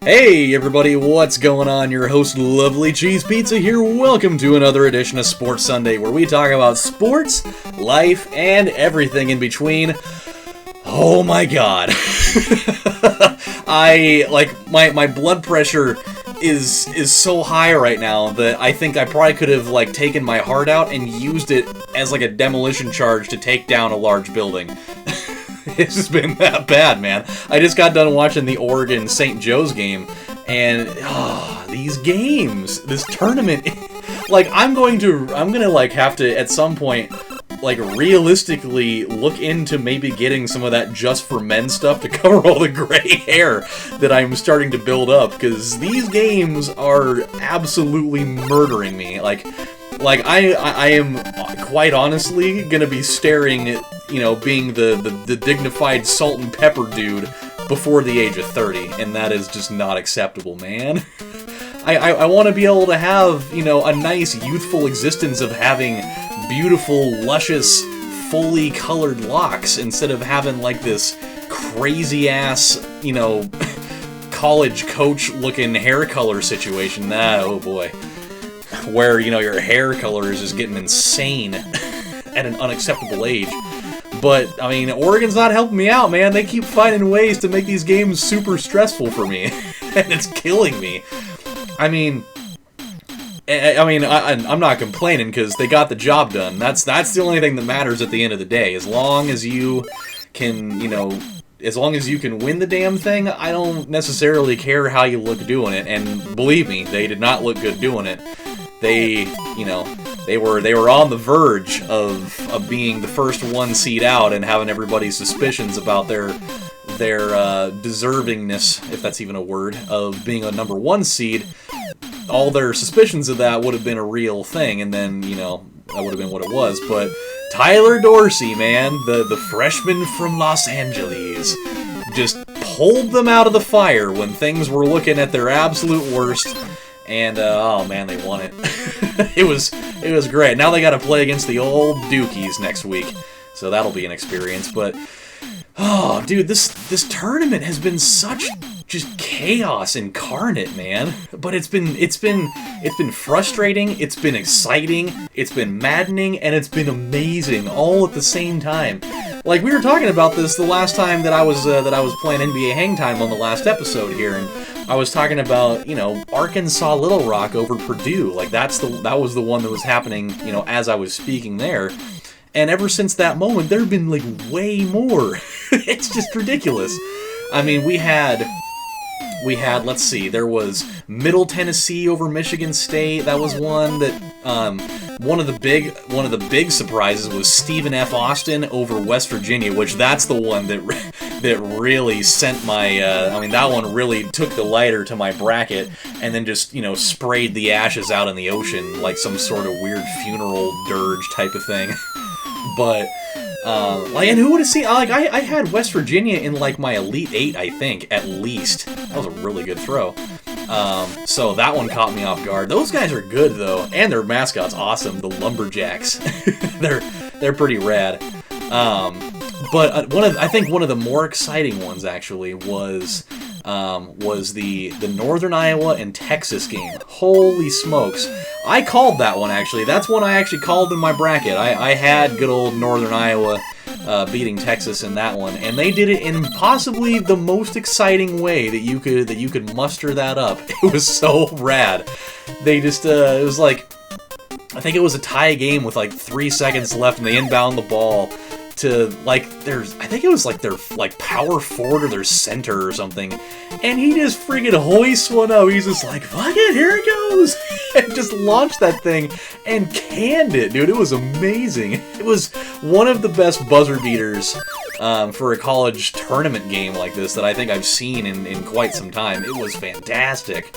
Hey everybody, what's going on? Your host, LovelyCheesePizza here. Welcome to another edition of Sports Sunday, where we talk about sports, life, and everything in between. Oh my god. My blood pressure is so high right now that I think I probably could have, taken my heart out and used it as, a demolition charge to take down a large building. It's just been that bad, man. I just got done watching the Oregon-St. Joe's game, and these games, this tournament, I'm gonna have to at some point, realistically look into maybe getting some of that Just for Men stuff to cover all the gray hair that I'm starting to build up, because these games are absolutely murdering me. I am quite honestly gonna be staring at, being the dignified salt and pepper dude before the age of 30, and that is just not acceptable, man. I want to be able to have, a nice youthful existence of having beautiful, luscious, fully colored locks instead of having, this crazy-ass, college coach-looking hair color situation. Oh boy. Where, your hair color is just getting insane at an unacceptable age. But, Oregon's not helping me out, man. They keep finding ways to make these games super stressful for me, and it's killing me. I'm not complaining, because they got the job done. That's the only thing that matters at the end of the day. As long as you can, as long as you can win the damn thing, I don't necessarily care how you look doing it. And believe me, they did not look good doing it. They were on the verge of being the first one seed out and having everybody's suspicions about their deservingness, if that's even a word, of being a number one seed. All their suspicions of that would have been a real thing, and then, that would have been what it was. But Tyler Dorsey, man, the freshman from Los Angeles, just pulled them out of the fire when things were looking at their absolute worst. And, oh man, they won it. It was great. Now they gotta play against the old Dukies next week, so that'll be an experience. But, oh, dude, this tournament has been such just chaos incarnate, man. But it's been frustrating, it's been exciting, it's been maddening, and it's been amazing all at the same time. We were talking about this the last time that I was playing NBA Hang Time on the last episode here, and I was talking about, Arkansas Little Rock over Purdue. That was the one that was happening, as I was speaking there. And ever since that moment, there have been, way more. It's just ridiculous. We had, let's see, there was Middle Tennessee over Michigan State. That was one that, one of the big surprises was Stephen F. Austin over West Virginia, which that's the one that really sent my, that one really took the lighter to my bracket and then just, sprayed the ashes out in the ocean like some sort of weird funeral dirge type of thing. But, and who would have seen, I had West Virginia in, my Elite Eight, I think, at least. That was a really good throw. So that one caught me off guard. Those guys are good, though, and their mascot's awesome, the Lumberjacks. They're pretty rad. But I think one of the more exciting ones, actually, was the Northern Iowa and Texas game. Holy smokes. I called that one, actually. That's one I actually called in my bracket. I had good old Northern Iowa beating Texas in that one, and they did it in possibly the most exciting way that you could muster that up. It was so rad. They just, it was I think it was a tie game with 3 seconds left, and they inbound the ball to, I think it was their power forward or their center or something, and he just friggin' hoists one up. He's just fuck it, here it goes, and just launched that thing and canned it, dude. It was amazing. It was one of the best buzzer beaters for a college tournament game like this that I think I've seen in quite some time. It was fantastic.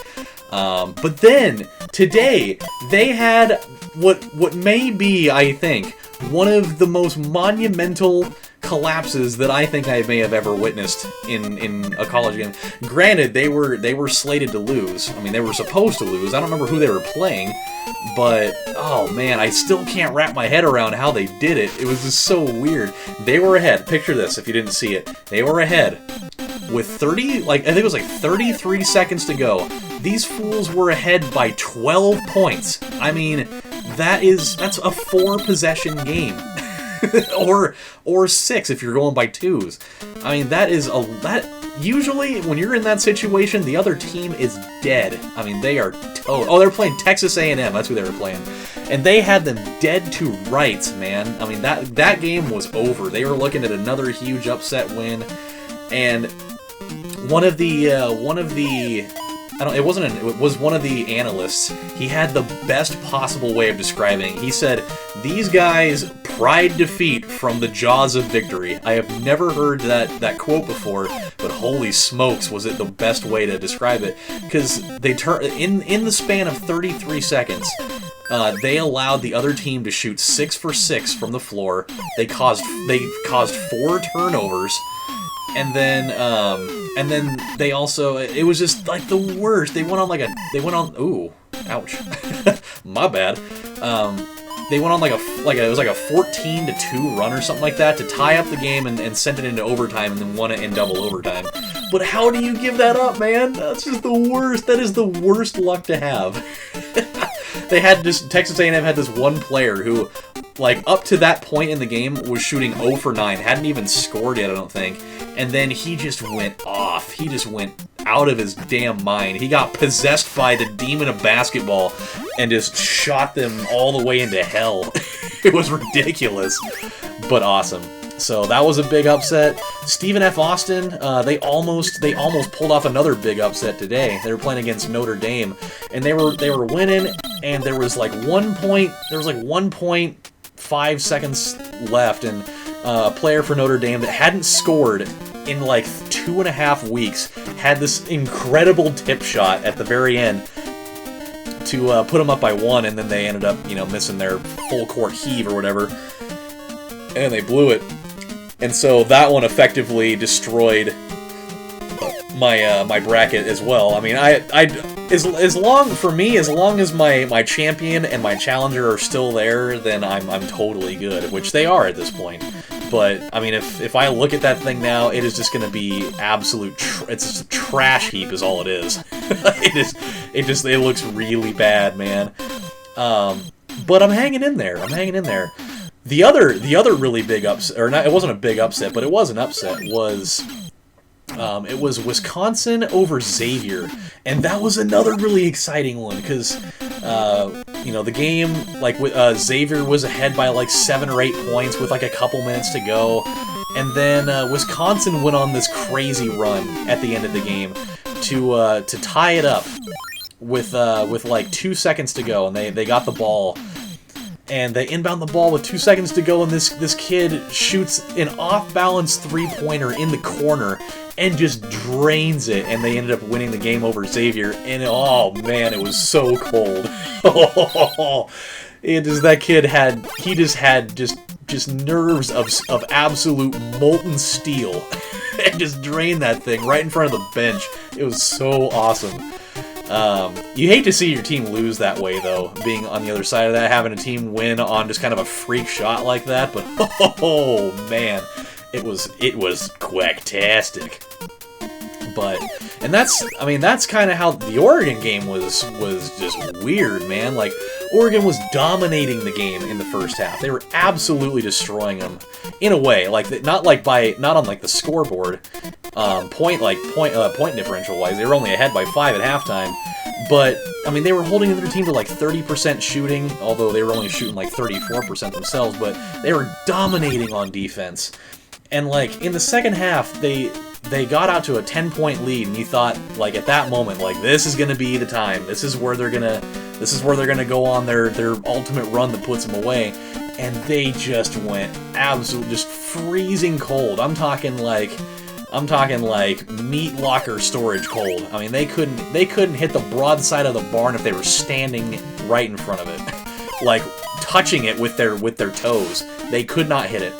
But then, today, they had what may be, I think, one of the most monumental collapses that I think I may have ever witnessed in a college game. Granted, they were slated to lose. They were supposed to lose. I don't remember who they were playing, but oh man, I still can't wrap my head around how they did it. It was just so weird. They were ahead. Picture this if you didn't see it. They were ahead with 30, like, I think it was like 33 seconds to go. These fools were ahead by 12 points. I mean, that's a 4-possession game. or 6 if you're going by 2s. I mean, usually when you're in that situation, the other team is dead. I mean, they are they're playing Texas A&M. That's who they were playing. And they had them dead to rights, man. I mean, that game was over. They were looking at another huge upset win. And one of the it was one of the analysts. He had the best possible way of describing it. He said, "These guys pried defeat from the jaws of victory." I have never heard that quote before, but holy smokes, was it the best way to describe it? Because they in the span of 33 seconds, they allowed the other team to shoot 6 for 6 from the floor. They caused 4 turnovers. And then they also, it was just like the worst. Ooh, ouch. My bad. They went on it was like a 14-2 run or something like that to tie up the game and sent it into overtime and then won it in double overtime. But how do you give that up, man? That's just the worst. That is the worst luck to have. Texas A&M had this one player who, like, up to that point in the game was shooting 0 for 9. Hadn't even scored yet, I don't think. And then he just went off. He just went out of his damn mind. He got possessed by the demon of basketball and just shot them all the way into hell. It was ridiculous, but awesome. So that was a big upset. Stephen F. Austin, they almost pulled off another big upset today. They were playing against Notre Dame, and they were winning, and there was like 1.5 seconds left, and a player for Notre Dame that hadn't scored in like 2.5 weeks had this incredible tip shot at the very end to put them up by 1, and then they ended up, missing their full court heave or whatever, and they blew it. And so that one effectively destroyed my bracket as well. I mean, as long as my champion and my challenger are still there, then I'm totally good, which they are at this point. But I mean, if I look at that thing now, it is just going to be absolute. It's just a trash heap, is all it is. It looks really bad, man. But I'm hanging in there. The other really big upset, or not, it wasn't a big upset, but it was an upset, was it was Wisconsin over Xavier, and that was another really exciting one, because the game, like, Xavier was ahead by like 7 or 8 points with like a couple minutes to go, and then Wisconsin went on this crazy run at the end of the game to tie it up with like 2 seconds to go, and they got the ball. And they inbound the ball with 2 seconds to go, and this kid shoots an off-balance three-pointer in the corner and just drains it, and they ended up winning the game over Xavier. And oh man, it was so cold. That kid had nerves of absolute molten steel, and just drained that thing right in front of the bench. It was so awesome. You hate to see your team lose that way, though, being on the other side of that, having a team win on just kind of a freak shot like that, but oh man, it was quacktastic. And that's kind of how the Oregon game was just weird, man. Like, Oregon was dominating the game in the first half. They were absolutely destroying them in a way, like not on like the scoreboard, point differential wise. They were only ahead by 5 at halftime, but I mean, they were holding their team to like 30% shooting, although they were only shooting like 34% themselves. But they were dominating on defense, and like in the second half, they got out to a 10-point lead, and you thought, like, at that moment, like, this is gonna be the time. This is where they're gonna go on their ultimate run that puts them away. And they just went absolutely just freezing cold. I'm talking like meat locker storage cold. I mean, they couldn't hit the broadside of the barn if they were standing right in front of it, like touching it with their toes. They could not hit it.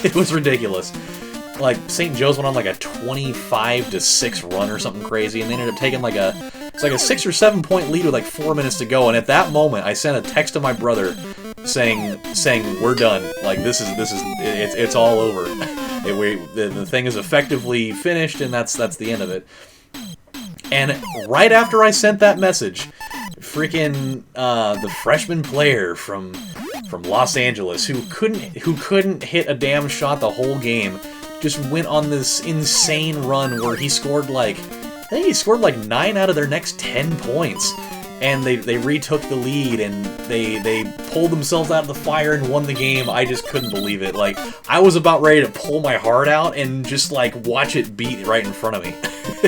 It was ridiculous. Like, St. Joe's went on like a 25-6 run or something crazy, and they ended up taking like a 6 or 7 point lead with like 4 minutes to go. And at that moment, I sent a text to my brother saying we're done. Like, it's all over. The thing is effectively finished, and that's the end of it. And right after I sent that message, freaking the freshman player from Los Angeles who couldn't hit a damn shot the whole game just went on this insane run where he scored I think he scored 9 out of their next 10 points. And they retook the lead, and they pulled themselves out of the fire and won the game. I just couldn't believe it. I was about ready to pull my heart out and just watch it beat right in front of me.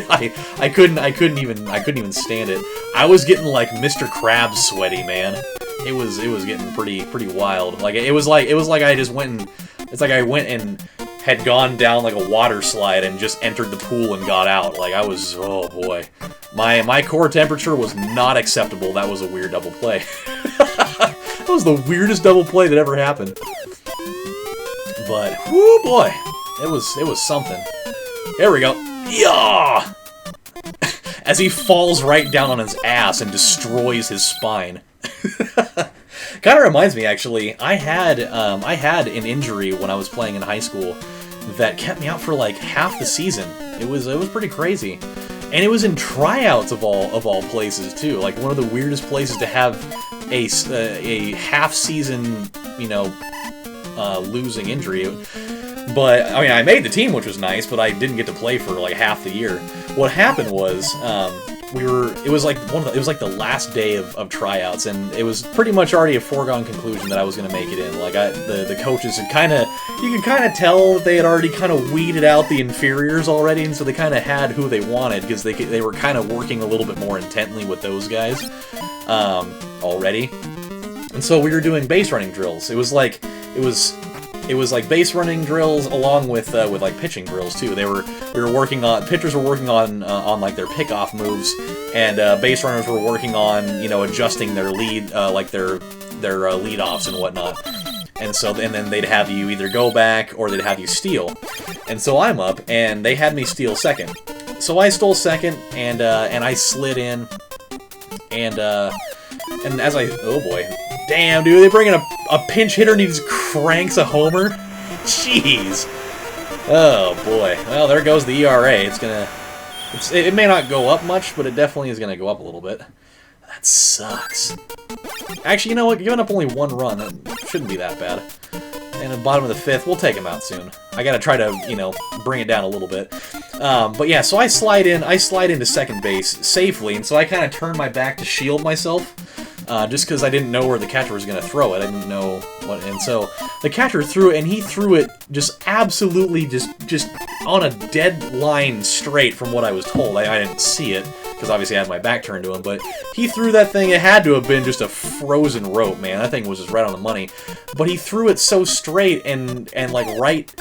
I couldn't even stand it. I was getting Mr. Krabs sweaty, man. It was getting pretty wild. It was like I just went and I went and had gone down a water slide and just entered the pool and got out. I was, oh boy. My core temperature was not acceptable. That was a weird double play. That was the weirdest double play that ever happened. But, whoo boy. It was something. There we go. Yeah! As he falls right down on his ass and destroys his spine. Kind of reminds me, actually, I had an injury when I was playing in high school that kept me out for half the season. It was pretty crazy, and it was in tryouts of all places too. One of the weirdest places to have a half season, losing injury. But I mean, I made the team, which was nice, but I didn't get to play for half the year. What happened was, it was the last day of tryouts, and it was pretty much already a foregone conclusion that I was going to make it in. The coaches had you could kind of tell that they had already kind of weeded out the inferiors already, and so they kind of had who they wanted, because they were kind of working a little bit more intently with those guys already. And so we were doing base running drills. It was like base running drills along with pitching drills too. Pitchers were working on their pickoff moves, and base runners were working on adjusting their lead their lead offs and whatnot. And then they'd have you either go back or they'd have you steal. And so I'm up, and they had me steal second. So I stole second, and I slid in, and as oh boy. Damn, dude, they bring in a pinch hitter and he just cranks a homer? Jeez. Oh, boy. Well, there goes the ERA. It may not go up much, but it definitely is gonna go up a little bit. That sucks. Actually, you know what? Giving up only 1 run, that shouldn't be that bad. And at the bottom of the 5th, we'll take him out soon. I gotta try to, bring it down a little bit. But yeah, so I slide into second base safely, and so I kind of turn my back to shield myself. Just because I didn't know where the catcher was going to throw it. I didn't know what, and so the catcher threw it, and he threw it just absolutely just on a dead line straight from what I was told. I didn't see it, because obviously I had my back turned to him, but he threw that thing. It had to have been just a frozen rope, man. That thing was just right on the money. But he threw it so straight and right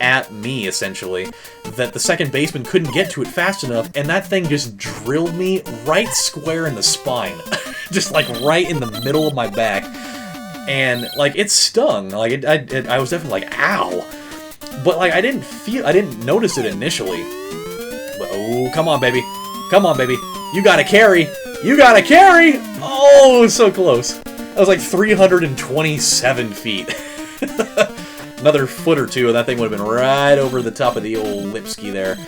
at me, essentially, that the second baseman couldn't get to it fast enough, and that thing just drilled me right square in the spine. Just right in the middle of my back, and it stung. I was definitely ow, but I didn't notice it initially. But oh, come on, baby, you gotta carry, Oh, so close. That was 327 feet. Another foot or two, and that thing would have been right over the top of the old Lipsky there.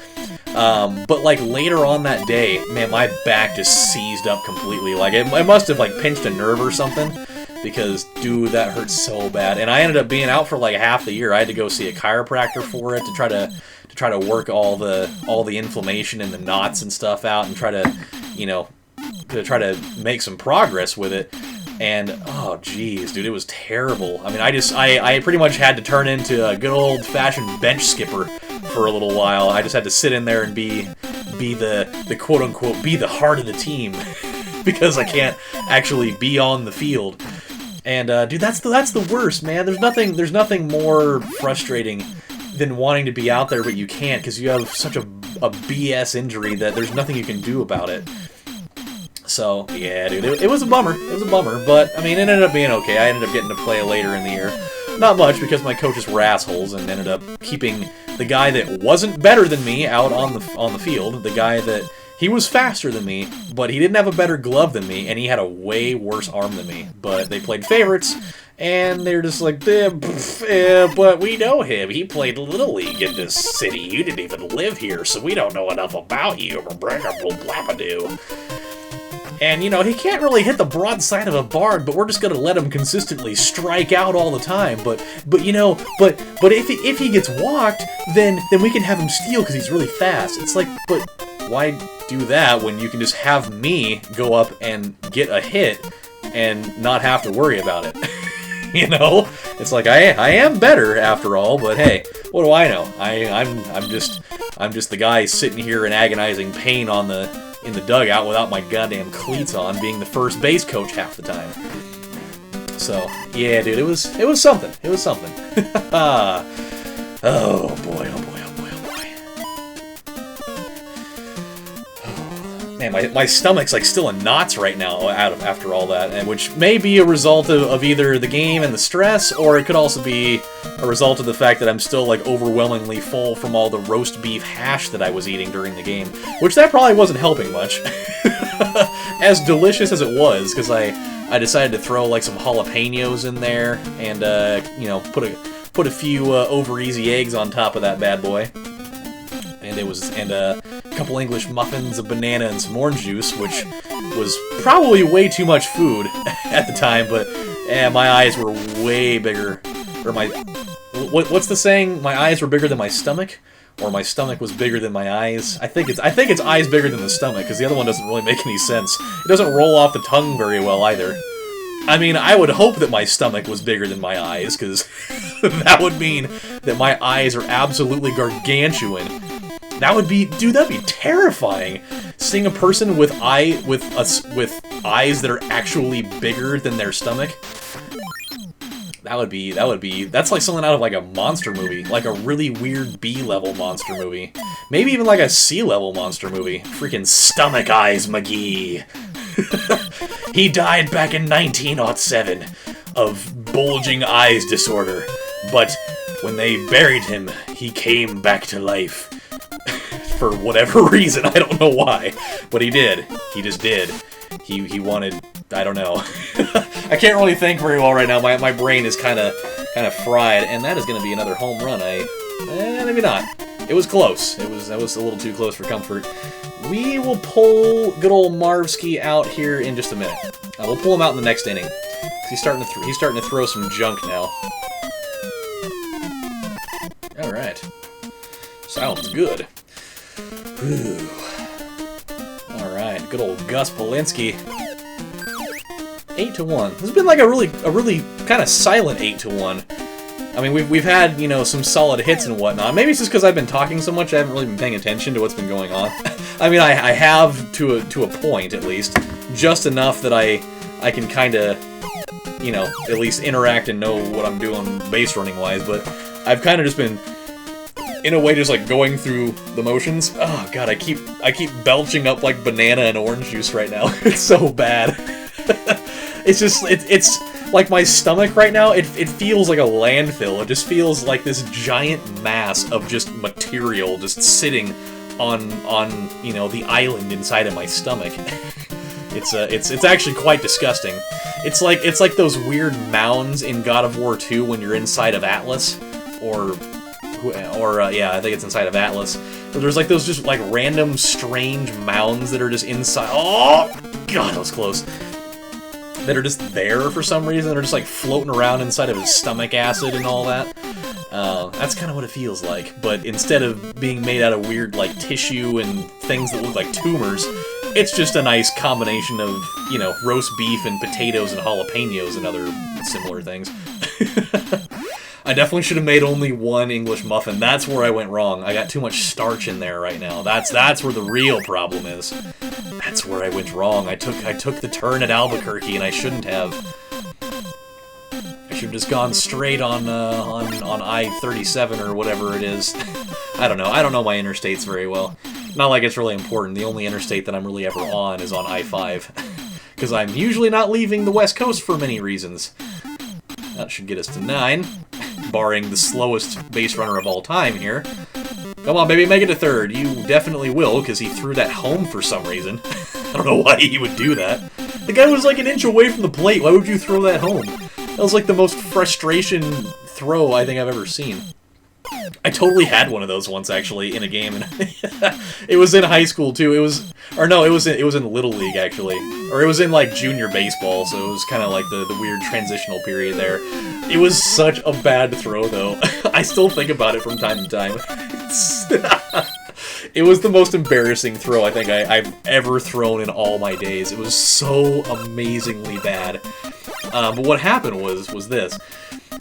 But later on that day, man, my back just seized up completely. It must have pinched a nerve or something, because dude, that hurt so bad. And I ended up being out for half the year. I had to go see a chiropractor for it to try to work all the inflammation and the knots and stuff out, and try to make some progress with it. And oh geez, dude, it was terrible. I mean, I pretty much had to turn into a good old-fashioned bench skipper for a little while. I just had to sit in there and be the quote-unquote be the heart of the team, because I can't actually be on the field. And dude, that's the worst, man. There's nothing more frustrating than wanting to be out there but you can't, because you have such a BS injury that there's nothing you can do about it. So, yeah, dude, it was a bummer. It was a bummer, but, I mean, it ended up being okay. I ended up getting to play later in the year. Not much, because my coaches were assholes, and ended up keeping the guy that wasn't better than me out on the field. The guy that, he was faster than me, but he didn't have a better glove than me, and he had a way worse arm than me. But they played favorites, And they're just like, but we know him. He played Little League in this city. You didn't even live here, so we don't know enough about you. And, you know, he can't really hit the broadside of a bard, but we're just gonna let him consistently strike out all the time. But if he gets walked, then we can have him steal because he's really fast. It's like, but why do that when you can just have me go up and get a hit and not have to worry about it? You know, it's like I am better after all, but hey, what do I know? I'm just the guy sitting here in agonizing pain in the dugout without my goddamn cleats on, being the first base coach half the time. So yeah, dude, it was something. It was something. Oh boy, oh boy, oh boy, oh boy. Man, my stomach's like still in knots right now after all that, and which may be a result of either the game and the stress, or it could also be a result of the fact that I'm still like overwhelmingly full from all the roast beef hash that I was eating during the game, which that probably wasn't helping much. As delicious as it was, because I decided to throw like some jalapenos in there and you know, put a few over easy eggs on top of that bad boy. And a couple English muffins, a banana, and some orange juice, which was probably way too much food at the time, but my eyes were way bigger. Or what's the saying? My eyes were bigger than my stomach, or my stomach was bigger than my eyes. I think it's eyes bigger than the stomach, because the other one doesn't really make any sense. It doesn't roll off the tongue very well either. I mean, I would hope that my stomach was bigger than my eyes, because that would mean that my eyes are absolutely gargantuan. That would be, dude, that'd be terrifying. Seeing a person with eyes that are actually bigger than their stomach. That's like something out of like a monster movie, like a really weird B-level monster movie. Maybe even like a C-level monster movie. Freaking Stomach Eyes McGee. He died back in 1907 of bulging eyes disorder, but when they buried him, he came back to life. For whatever reason, I don't know why, but he did. He just did. He wanted, I don't know. I can't really think very well right now. My brain is kind of fried, and that is going to be another home run. Maybe not. It was close. That was a little too close for comfort. We will pull good old Marvsky out here in just a minute. We'll pull him out in the next inning. He's starting to throw some junk now. All right. Sounds good. Whew. Alright, good old Gus Polinsky. 8-1. This has been like a really kind of silent 8-1. I mean, we've had, you know, some solid hits and whatnot. Maybe it's just because I've been talking so much I haven't really been paying attention to what's been going on. I mean, I have to a point, at least. Just enough that I can kind of, you know, at least interact and know what I'm doing base running-wise, but I've kind of just been, in a way, just like going through the motions. Oh god, I keep belching up like banana and orange juice right now. It's so bad. it's like my stomach right now. It feels like a landfill. It just feels like this giant mass of just material just sitting on you know, the island inside of my stomach. It's actually quite disgusting. It's like those weird mounds in God of War 2 when you're inside of Atlas, or yeah, I think it's inside of Atlas. But there's like those just like random strange mounds that are just inside. Oh god, that was close. That are just there for some reason. They're just like floating around inside of his stomach acid and all that. That's kind of what it feels like. But instead of being made out of weird like tissue and things that look like tumors, it's just a nice combination of, you know, roast beef and potatoes and jalapenos and other similar things. I definitely should have made only one English muffin. That's where I went wrong. I got too much starch in there right now. That's where the real problem is. That's where I went wrong. I took the turn at Albuquerque, and I shouldn't have. I should have just gone straight on I-37 or whatever it is. I don't know. I don't know my interstates very well. Not like it's really important. The only interstate that I'm really ever on is on I-5. Because I'm usually not leaving the West Coast for many reasons. That should get us to 9. Barring the slowest base runner of all time here. Come on, baby, make it to third. You definitely will, because he threw that home for some reason. I don't know why he would do that. The guy was like an inch away from the plate. Why would you throw that home? was like the most frustration throw I think I've ever seen. I totally had one of those once actually in a game, and it was in high school too. It was in Little League actually, or it was in like junior baseball. So it was kind of like the weird transitional period there. It was such a bad throw though. I still think about it from time to time. It was the most embarrassing throw I think I've ever thrown in all my days. It was so amazingly bad. But what happened was this.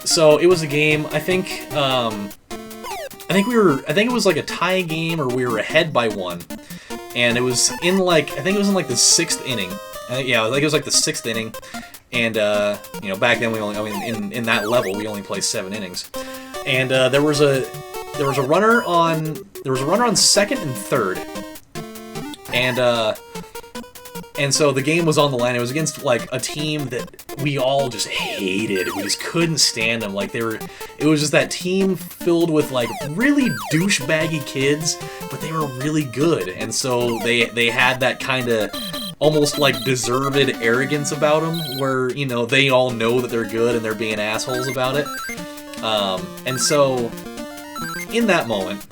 So it was a game. I think it was like a tie game, or we were ahead by 1, and it was in like the 6th inning. Yeah, I think it was like the 6th inning, and you know, back then in that level we only play 7 innings, and there was a runner on second and third, and so the game was on the line. It was against like a team that we all just hated. We just couldn't stand them. Like it was just that team filled with like really douchebaggy kids, but they were really good. And so they had that kind of almost like deserved arrogance about them, where, you know, they all know that they're good and they're being assholes about it. And so in that moment,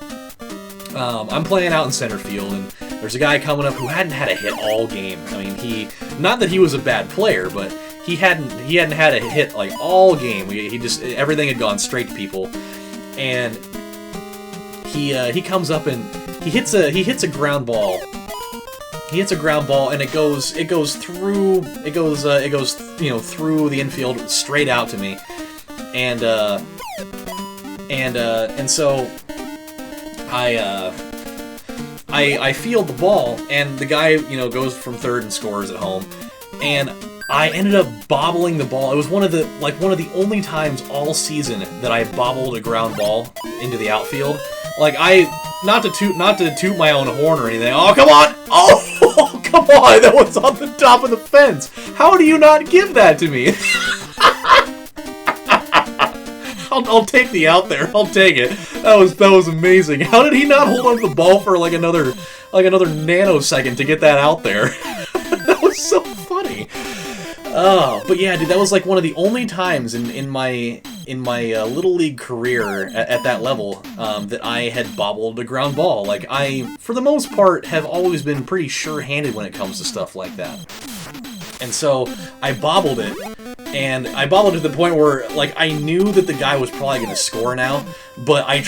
I'm playing out in center field, and there's a guy coming up who hadn't had a hit all game. I mean, not that he was a bad player, but he hadn't had a hit like all game. He just, everything had gone straight to people, and he comes up and he hits a ground ball. He hits a ground ball, and it goes through you know, through the infield straight out to me, and so I field the ball, and the guy, you know, goes from third and scores at home, and I ended up bobbling the ball. It was one of the only times all season that I bobbled a ground ball into the outfield. Like, not to toot my own horn or anything. Oh, come on! Oh, come on! That was on the top of the fence. How do you not give that to me? I'll take the out there. I'll take it. That was amazing. How did he not hold on to the ball for like another nanosecond to get that out there? That was so funny. Oh, but yeah, dude, that was like one of the only times in my Little League career at that level that I had bobbled a ground ball. Like, I, for the most part, have always been pretty sure-handed when it comes to stuff like that. And so I bobbled it, and I bobbled to the point where, like, I knew that the guy was probably going to score now, but I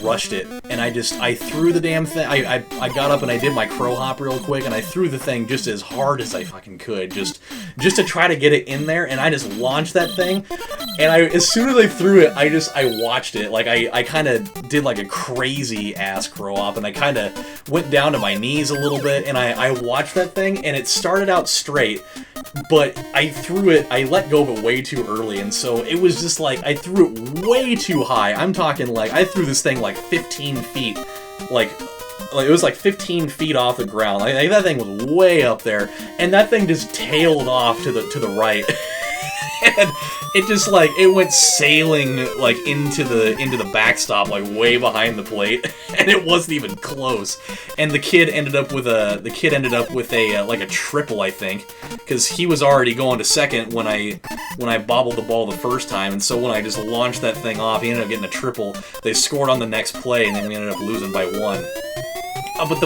rushed it, and I threw the damn thing. I got up and I did my crow hop real quick, and I threw the thing just as hard as I fucking could, just to try to get it in there, and I just launched that thing, and as soon as I threw it, I watched it. Like, I kind of did like a crazy ass crow hop, and I kind of went down to my knees a little bit, and I watched that thing, and it started out straight, but I let go of it way too early, and so it was just like, I threw it way too high. I'm talking like, I threw this thing like 15 feet, like it was like 15 feet off the ground. Like that thing was way up there, and that thing just tailed off to the right. And it just like, it went sailing like into the backstop, like way behind the plate, and it wasn't even close. And the kid ended up with a like a triple, I think, because he was already going to second when I bobbled the ball the first time, and so when I just launched that thing off, he ended up getting a triple. They scored on the next play, and then we ended up losing by 1. But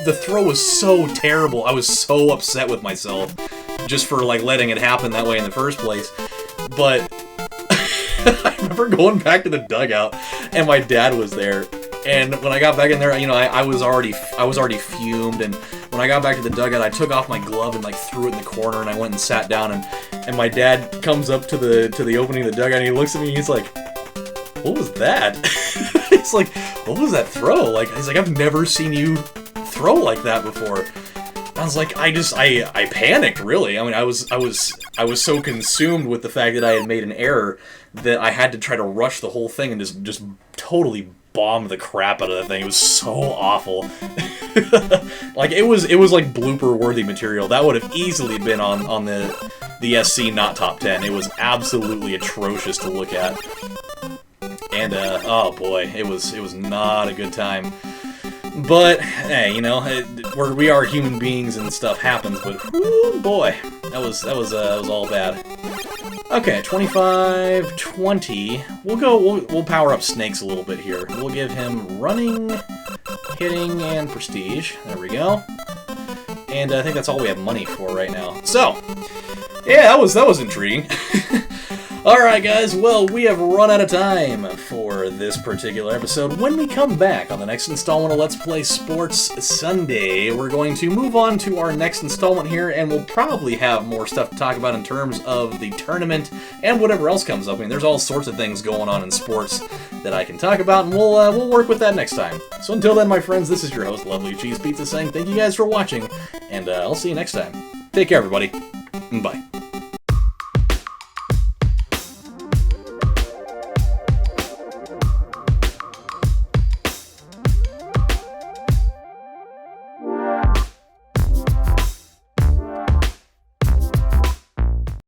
the throw was so terrible. I was so upset with myself just for like letting it happen that way in the first place. But I remember going back to the dugout, and my dad was there. And when I got back in there, you know, I was already fumed. And when I got back to the dugout, I took off my glove and like threw it in the corner, and I went and sat down. And my dad comes up to the opening of the dugout, and he looks at me, and he's like, "What was that?" He's like, "What was that throw?" Like, he's like, "I've never seen you throw like that before." I was like, I panicked, really. I mean, I was so consumed with the fact that I had made an error that I had to try to rush the whole thing and just totally bomb the crap out of that thing. It was so awful. Like, it was like blooper-worthy material. That would have easily been on the SC not top 10. It was absolutely atrocious to look at. And oh boy, it was not a good time. But hey, you know, we are human beings and stuff happens. But whoo, boy, that was all bad. Okay, 25, 20. We'll power up Snakes a little bit here. We'll give him running, hitting, and prestige. There we go. And I think that's all we have money for right now. So, yeah, that was intriguing. Alright guys, well, we have run out of time for this particular episode. When we come back on the next installment of Let's Play Sports Sunday, we're going to move on to our next installment here, and we'll probably have more stuff to talk about in terms of the tournament and whatever else comes up. I mean, there's all sorts of things going on in sports that I can talk about, and we'll work with that next time. So until then, my friends, this is your host, LovelyCheesePizza, saying thank you guys for watching, and I'll see you next time. Take care, everybody. Bye.